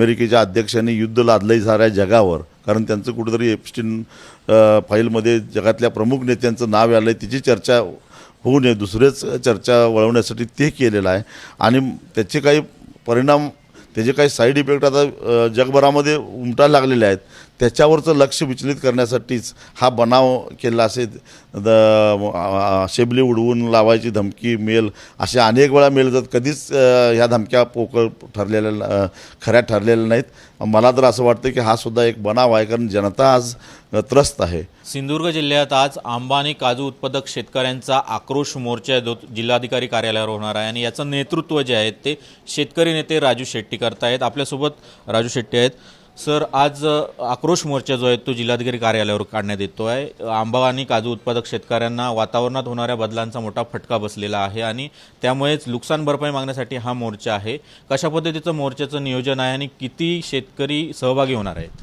अमेरिकेच्या अध्यक्षांनी युद्ध लादलंय साऱ्या जगावर, कारण त्यांचं कुठेतरी एप्स्टीन फाईलमध्ये जगातल्या प्रमुख नेत्यांचं नाव आलं आहे, तिची चर्चा होऊ नये, दुसरेच चर्चा वळवण्यासाठी ते केलेलं आहे. आणि त्याचे काही परिणाम, त्याचे काही साईड इफेक्ट आता जगभरामध्ये उमटायला लागलेले आहेत. त्याच्यावरचं लक्ष विचलित करण्यासाठीच हा बनाव केला असे शेबली उडवून लावायची धमकी, मेल असे अनेक वेळा मेल जात. कधीच ह्या धमक्या पोकळ ठरलेल्या खऱ्या ठरलेल्या नाहीत. मला तर असं वाटतं की हा सुद्धा एक बनाव आहे, कारण जनता आज त्रस्त आहे. सिंधुदुर्ग जिल्ह्यात आज आंबा आणि काजू उत्पादक शेतकऱ्यांचा आक्रोश मोर्चा जिल्हाधिकारी कार्यालयावर होणार आहे आणि याचं नेतृत्व जे आहे ते शेतकरी नेते राजू शेट्टी करतायत. आपल्यासोबत राजू शेट्टी आहेत. सर, आज आक्रोश मोर्चा जो आहे तो जिल्हाधिकारी कार्यालयावर काढण्यात येतो आहे. आंबा आणि काजू उत्पादक शेतकऱ्यांना वातावरणात होणाऱ्या बदलांचा मोठा फटका बसलेला आहे आणि त्यामुळेच नुकसान भरपाई मागण्यासाठी हा मोर्चा आहे. कशा पद्धतीचं मोर्चाचं नियोजन आहे आणि किती शेतकरी सहभागी होणार आहेत?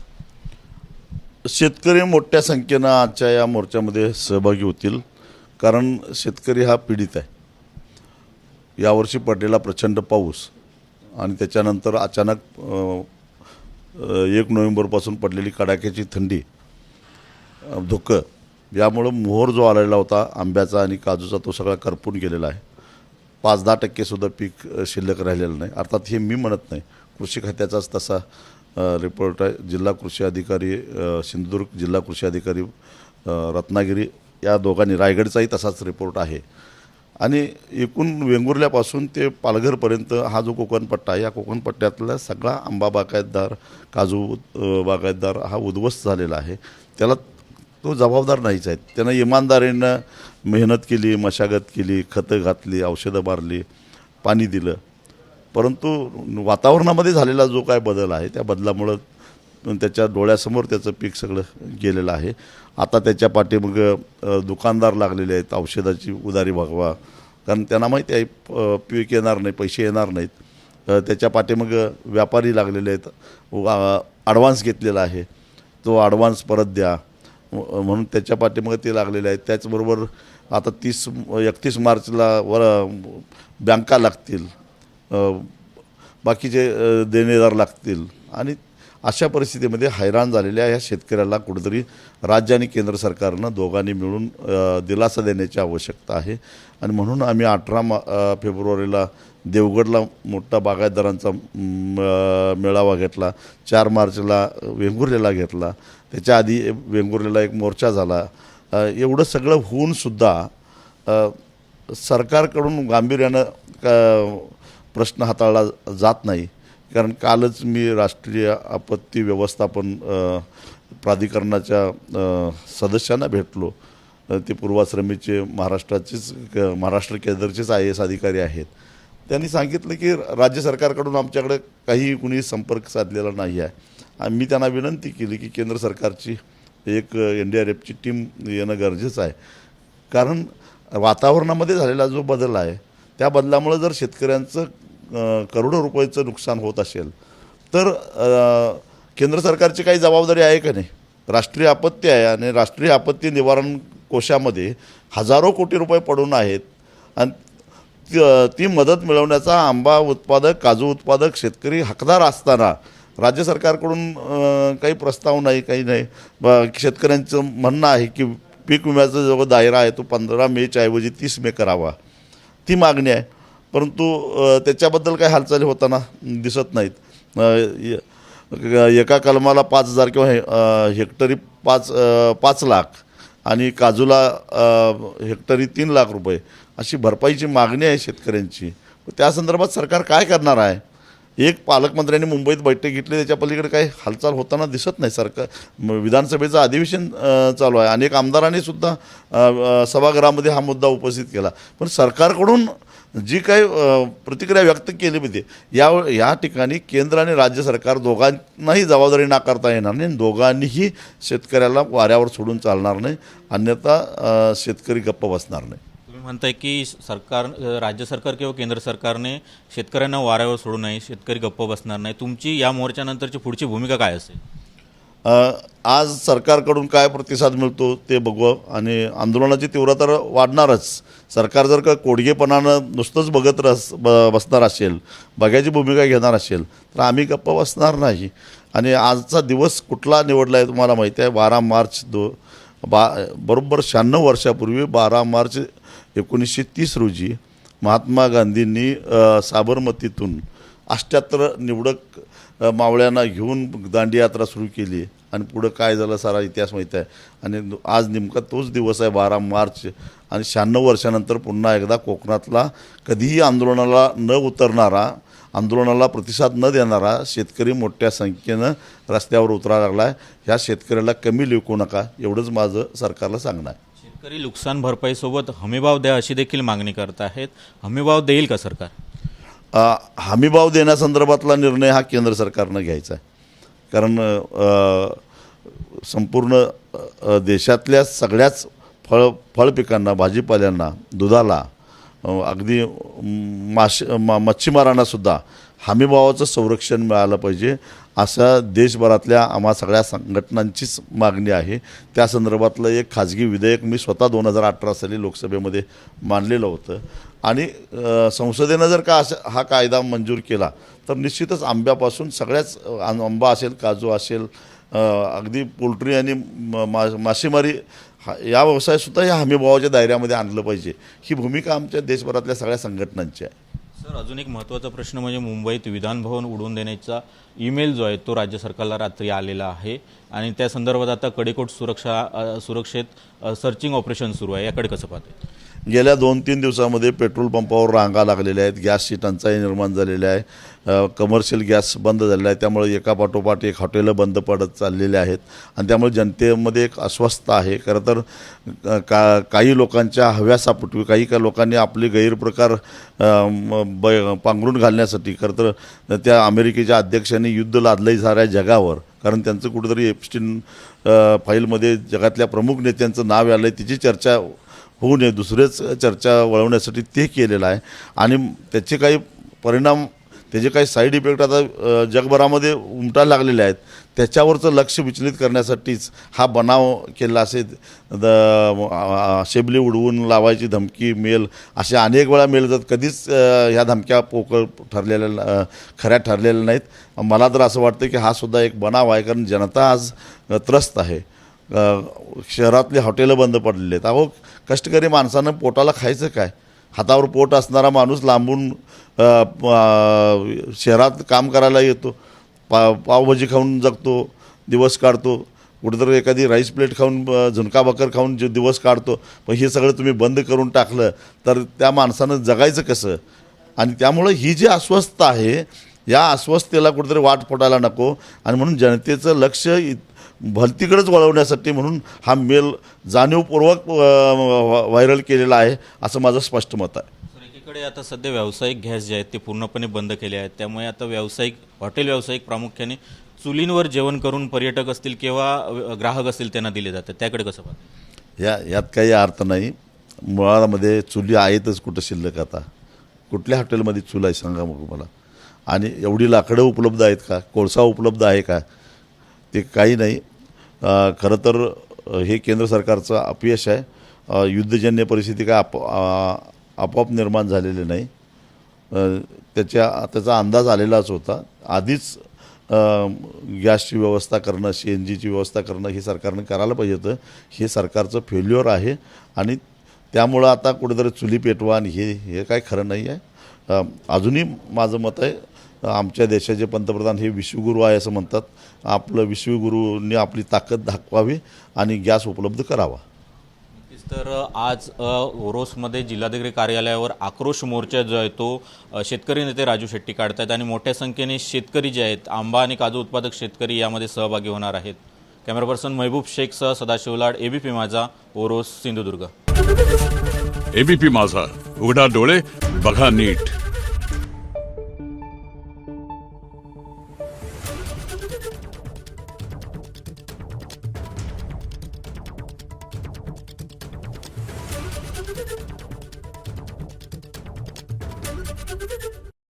शेतकरी मोठ्या संख्येनं आजच्या या मोर्चामध्ये सहभागी होतील, कारण शेतकरी हा पीडित आहे. यावर्षी पडलेला प्रचंड पाऊस आणि त्याच्यानंतर अचानक 1 नोव्हेंबरपासून पडलेली कडाक्याची थंडी, धुकं, यामुळं मोहर जो आलेला होता आंब्याचा आणि काजूचा तो सगळा करपून गेलेला आहे. 5-10% सुद्धा पीक शिल्लक राहिलेलं नाही. अर्थात हे मी म्हणत नाही, कृषी खात्याचाच तसा रिपोर्ट आहे. जिल्हा कृषी अधिकारी सिंधुदुर्ग, जिल्हा कृषी अधिकारी रत्नागिरी या दोघांनी, रायगडचाही तसाच रिपोर्ट आहे. आणि एकूण वेंगुर्ल्यापासून ते पालघरपर्यंत हा जो कोकणपट्टा आहे, या कोकणपट्ट्यातला सगळा आंबा बागायतदार, काजू बागायतदार हा उद्ध्वस्त झालेला आहे. त्याला तो जबाबदार नाहीच आहे. त्यानं इमानदारीनं मेहनत केली, मशागत केली, खतं घातली, औषधं मारली, पाणी दिलं, परंतु वातावरणामध्ये झालेला जो काय बदल आहे त्या बदलामुळं त्याच्या डोळ्यासमोर त्याचं पीक सगळं गेलेलं आहे. आता त्याच्या पाठीमग दुकानदार लागलेले आहेत, औषधाची उधारी भागवा, कारण त्यांना माहिती आहे पीक येणार नाही, पैसे येणार नाहीत. त्याच्या पाठीमग व्यापारी लागलेले आहेत, ॲडव्हान्स घेतलेला आहे, तो ॲडव्हान्स परत द्या म्हणून त्याच्या पाठीमग ते लागलेले आहेत. त्याचबरोबर आता 31 मार्चला बँका लागतील, बाकीचे देणेदार लागतील आणि अशा परिस्थितीमध्ये हैराण झालेल्या या शेतकऱ्याला कुठेतरी राज्य आणि केंद्र सरकारनं दोघांनी मिळून दिलासा देण्याची आवश्यकता आहे. आणि म्हणून आम्ही 18 फेब्रुवारीला देवगडला मोठा बागायतदारांचा मेळावा घेतला, 4 मार्चला वेंगुर्ल्याला घेतला, त्याच्या आधी वेंगुर्ल्याला एक मोर्चा झाला. एवढं सगळं होऊनसुद्धा सरकारकडून गांभीर्यानं प्रश्न हाताळला जात नाही. कारण कालच मी राष्ट्रीय आपत्ती व्यवस्थापन प्राधिकरणाच्या सदस्यांना भेटलो. ते पूर्वाश्रमीचे महाराष्ट्र केंद्रचेच IAS अधिकारी आहेत. त्यांनी सांगितलं की राज्य सरकारकडून आमच्याकडे काही कुणी संपर्क साधलेला नाही आहे. मी त्यांना विनंती केली की केंद्र सरकारची एक NDRFची टीम येणं गरजेचं आहे, कारण वातावरणामध्ये झालेला जो बदल आहे त्या बदलामुळे जर शेतकऱ्यांचं करोडो रुपयाचं नुकसान होत असेल तर केंद्र सरकारची काही जबाबदारी आहे का नाही? राष्ट्रीय आपत्ती आहे आणि राष्ट्रीय आपत्ती निवारण कोशामध्ये हजारो कोटी रुपये पडून आहेत आणि ती मदत मिळवण्याचा आंबा उत्पादक, काजू उत्पादक शेतकरी हकदार असताना राज्य सरकारकडून काही प्रस्ताव नाही, काही नाही. शेतकऱ्यांचं म्हणणं आहे की पीक विम्याचा जो दायरा आहे तो 15 मेच्या ऐवजी 30 मे करावा, ती मागणी आहे. परंतु त्याच्याबद्दल काही हालचाली होताना दिसत नाहीत. एका कलमाला 5,000 किंवा हेक्टरी 5 लाख आणि काजूला हेक्टरी 3 लाख रुपये अशी भरपाईची मागणी आहे शेतकऱ्यांची. त्या संदर्भात सरकार काय करणार आहे? एक पालकमंत्र्यांनी मुंबईत बैठक घेतली, त्याच्या पलीकडे काही हालचाल होताना दिसत नाही. विधानसभेचं अधिवेशन चालू आहे, अनेक आमदारांनी सुद्धा सभागृहामध्ये हा मुद्दा उपस्थित केला, पण सरकारकडून जी काही प्रतिक्रिया व्यक्त केली होती या ठिकाणी केंद्र आणि राज्य सरकार दोघांनाही जबाबदारी नाकारता येणार नाही. दोघांनीही शेतकऱ्याला वाऱ्यावर सोडून चालणार नाही, अन्यथा शेतकरी गप्प बसणार नाही. तुम्ही म्हणताय की राज्य सरकार किंवा केंद्र सरकारने शेतकऱ्यांना वाऱ्यावर सोडू नये, शेतकरी गप्प बसणार नाही. तुमची या मोर्चानंतरची पुढची भूमिका काय असेल? आज सरकारकडून काय प्रतिसाद मिळतो ते बघू आणि आंदोलनाची तीव्रता वाढणारच. सरकार जर का कोडगेपणानं नुसतंच बसणार असेल, बघ्याची भूमिका घेणार असेल तर आम्ही गप्प बसणार नाही. आणि आजचा दिवस कुठला निवडला आहे तुम्हाला माहिती आहे? 12 मार्च बरोबर 96 वर्षापूर्वी 12 मार्च 1930 रोजी महात्मा गांधींनी साबरमतीतून 78 निवडक मावळ्यांना घेऊन दांडी यात्रा सुरू केली आणि पुढं काय झालं सारा इतिहास माहीत आहे. आणि आज नेमका तोच दिवस आहे 12 मार्च. आणि 96 वर्षानंतर पुन्हा एकदा कोकणातला कधीही आंदोलनाला न उतरणारा, आंदोलनाला प्रतिसाद न देणारा शेतकरी मोठ्या संख्येनं रस्त्यावर उतरायला लागला आहे. ह्या शेतकऱ्याला कमी लेखू नका, एवढंच माझं सरकारला सांगणं आहे. शेतकरी नुकसान भरपाईसोबत हमीभाव द्या अशी देखील मागणी करत आहेत. हमीभाव देईल का सरकार? हमीभाव देण्यासंदर्भातला निर्णय हा केंद्र सरकारनं घ्यायचा आहे. कारण संपूर्ण देशातल्या सगळ्याच फळपिकांना, भाजीपाल्यांना, दुधाला, अगदी मच्छीमारांनासुद्धा हमीभावाचं संरक्षण मिळालं पाहिजे असा देशभरातल्या आम्हा सगळ्या संघटनांचीच मागणी आहे. त्या संदर्भातलं एक खाजगी विधेयक मी स्वतः 2018 साली लोकसभेमध्ये मांडलेलं होतं. आणि संसदेनं जर का हा कायदा मंजूर केला तर निश्चितच आंब्यापासून सगळ्याच आंबा असेल, काजू असेल, अगदी पोल्ट्री आणि मासेमारी या व्यवसायसुद्धा या हमीभावाच्या दायऱ्यामध्ये आणलं पाहिजे. ही भूमिका आमच्या देशभरातल्या सगळ्या संघटनांची आहे. सर, अजून एक महत्त्वाचा प्रश्न म्हणजे मुंबईत विधानभवन उडवून देण्याचा ईमेल जो आहे तो राज्य सरकारला रात्री आलेला आहे आणि त्या संदर्भात आता कडेकोट सुरक्षेत सर्चिंग ऑपरेशन सुरू आहे. याकडे कसं पाहते? गेल्या 2-3 दिवसामध्ये पेट्रोल पंपावर रांगा लागलेल्या आहेत, गॅसची टंचाई निर्माण झालेली आहे, कमर्शियल गॅस बंद झालेला आहे. त्यामुळे एकापाठोपाठ एक हॉटेलं बंद पडत चाललेले आहेत आणि त्यामुळे जनतेमध्ये एक अस्वस्थता आहे. खरं तर काही लोकांच्या हव्यासापोटी काही लोकांनी आपले गैरप्रकार पांघरून घालण्यासाठी खरं तर त्या अमेरिकेच्या अध्यक्षांनी युद्ध लादलंय साऱ्या जगावर. कारण त्यांचं कुठेतरी एप्स्टीन फाईलमध्ये जगातल्या प्रमुख नेत्यांचं नाव आलं आहे, तिची चर्चा होऊ नये, दुसरेच चर्चा वळवण्यासाठी ते केलेलं आहे. आणि त्याचे काही परिणाम, त्याचे काही साईड इफेक्ट आता जगभरामध्ये उमटायला लागलेले आहेत. त्याच्यावरचं लक्ष विचलित करण्यासाठीच हा बनाव केला असेल. शेबली उडवून लावायची धमकी, मेल असे अनेक वेळा मेल जात. कधीच ह्या धमक्या पोकळ खऱ्या ठरलेल्या नाहीत. मला तर असं वाटतं की हा सुद्धा एक बनाव आहे. कारण जनता आज त्रस्त आहे. शहरातली हॉटेलं बंद पडलेली आहेत. अहो, कष्टकरी माणसानं पोटाला खायचं काय? हातावर पोट असणारा माणूस लांबून शहरात काम करायला येतो, पावभाजी खाऊन जगतो, दिवस काढतो, कुठेतरी एखादी राईस प्लेट खाऊन, झुणका भाकर खाऊन जे दिवस काढतो. पण हे सगळं तुम्ही बंद करून टाकलं तर त्या माणसानं जगायचं कसं? आणि त्यामुळं ही जी अस्वस्थता आहे, या अस्वस्थतेला कुठेतरी वाट फोडायला नको. आणि म्हणून जनतेचं लक्ष भलतीकडेच वळवण्यासाठी म्हणून हा मेल जाणीवपूर्वक व्हायरल केलेला आहे असं माझं स्पष्ट मत आहे. सर, एकीकडे आता सध्या व्यावसायिक गॅस जे आहेत ते पूर्णपणे बंद केले आहेत. त्यामुळे आता हॉटेल व्यावसायिक प्रामुख्याने चुलींवर जेवण करून पर्यटक असतील किंवा ग्राहक असतील त्यांना दिले जातात. त्याकडे कसं पाहतं? यात काही अर्थ नाही. मुळामध्ये चुली आहेतच कुठं शिल्लक. आता कुठल्या हॉटेलमध्ये चूल आहे सांगा मग मला? आणि एवढी लाकडं उपलब्ध आहेत का? कोळसा उपलब्ध आहे का? ते काही नाही. खरं तर हे केंद्र सरकारचं अपयश आहे. युद्धजन्य परिस्थिती काय आपोआप निर्माण झालेली नाही. त्याचा अंदाज आलेलाच होता. आधीच गॅसची व्यवस्था करणं, CNGची व्यवस्था करणं हे सरकारनं करायला पाहिजे होतं. हे सरकारचं फेल्युअर आहे आणि त्यामुळं आता कुठेतरी चुली पेटवा आणि हे काय खरं नाही आहे. अजूनही माझं मत आहे, आमच्या देशाचे पंतप्रधान हे विश्वगुरू आहे असं म्हणतात. आपलं विश्वगुरूंनी आपली ताकद दाखवावी आणि गॅस उपलब्ध करावा. तर आज ओरोसमध्ये जिल्हाधिकारी कार्यालयावर आक्रोश मोर्चा जो आहे तो शेतकरी नेते राजू शेट्टी काढत आहेत आणि मोठ्या संख्येने शेतकरी जे आहेत, आंबा आणि काजू उत्पादक शेतकरी यामध्ये सहभागी होणार आहेत. कॅमेरा पर्सन महबूब शेखसह सदाशिव लाड, ABP माझा, ओरोस, सिंधुदुर्ग. ABP माझा, उघडा डोळे बघा नीट.